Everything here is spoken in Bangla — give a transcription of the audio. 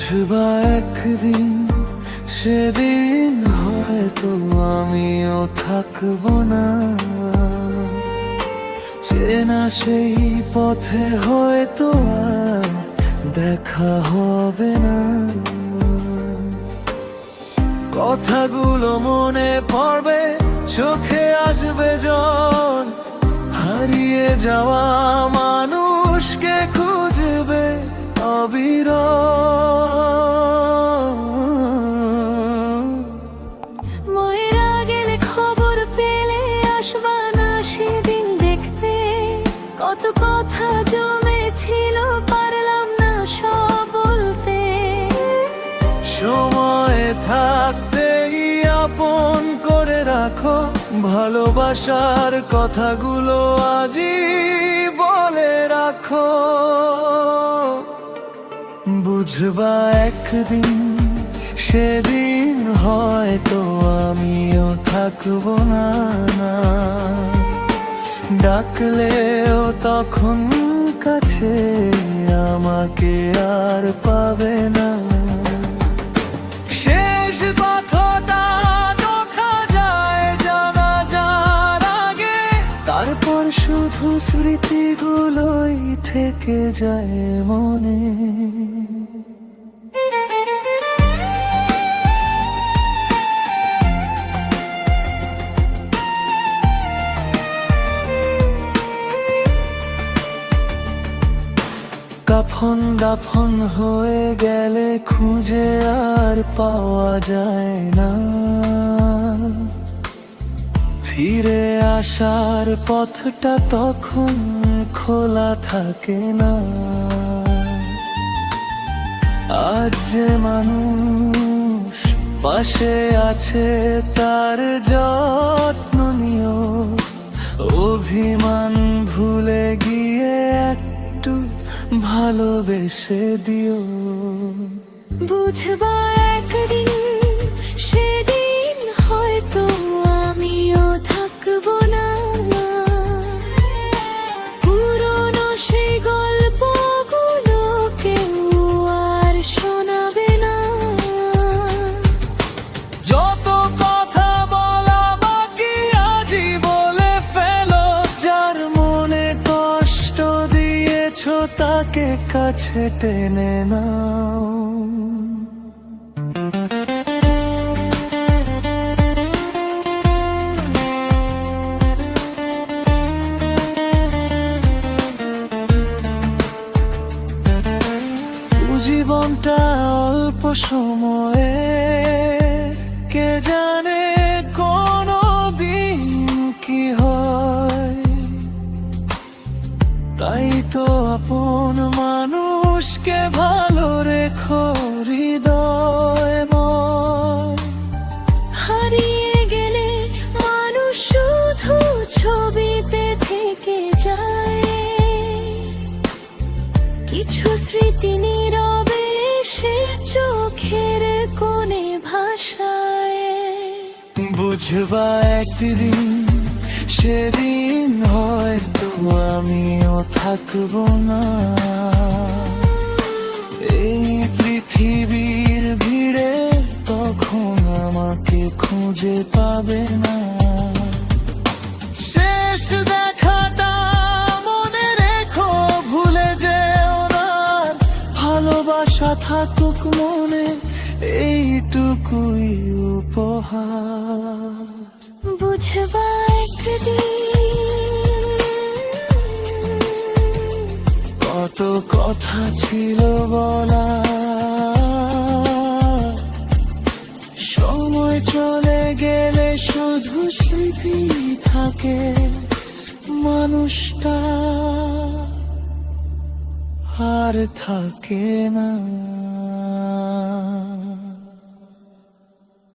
বুঝবা একদিন, সেদিন হয়তো আমিও থাকবো না। চেনা সেই পথে হয়তো আর দেখা হবে না। কথাগুলো মনে পড়বে, চোখে আসবে জল, হারিয়ে যাওয়া মানুষকে খুঁজবে অবিরল। ময়রা গেলে খবর পেলে আসবা না সেদিন দেখতে, কত কথা জমেছিল পারলাম না সব বলতে। সময় থাকতেই আপন করে রাখো, ভালোবাসার কথাগুলো আজই বলে রাখো। বুঝবা একদিন, সেদিন হয়তো আমিও থাকবো না। ডাকলেও তখন কাছে আমাকে আর পাবে না। শেষ কথাটা দেখা যায় জানাজার আগে, তারপর শুধু স্মৃতিগুলোই থেকে যায় মনে। কাফন দাফন হয়ে গেলে খুঁজে আর পাওয়া যায় না। ফিরে আসার পথটা তখন খোলা থাকে না। আজ যে মানুষ পাশে আছে তার যত্ন নিও, অভিমান ভুলে গিয়ে একটু ভালোবেসে দিও। বুঝবা একদিন, সেদিন হয়তো আমিও থাকবো না। পুরনো সেই গল্পগুলো কেউ আর শোনাবে না। যত কথা বলা বাকি আজই বলে ফেলো, যার মনে কষ্ট দিয়েছো তাকে কাছে টেনে নাও। জীবনটা অল্প সময়ে, কে জানে কোনো দিন কি হয়। তাই তো আপন মানুষকে ভালো রেখো হৃদয়। হারিয়ে গেলে মানুষ শুধু ছবিতে থেকে যায়, কিছু স্মৃতি নীরবে সে চোখের কোণে ভাষায়। বুঝবা একদিন, সেদিন হয়তো আমিও থাকবো না। এই পৃথিবীর ভিড়ে তখন আমাকে খুঁজে পাবে না। শেষ দেখাটা মনে রেখো, ভুলে যেও না। ভালোবাসা থাকুক মনে, এইটুকুই উপহার। বুঝবা একদিন, কত কথা ছিল বলা, সময় চলে গেলে শুধু স্মৃতি থাকে, মানুষটা আর থাকে না।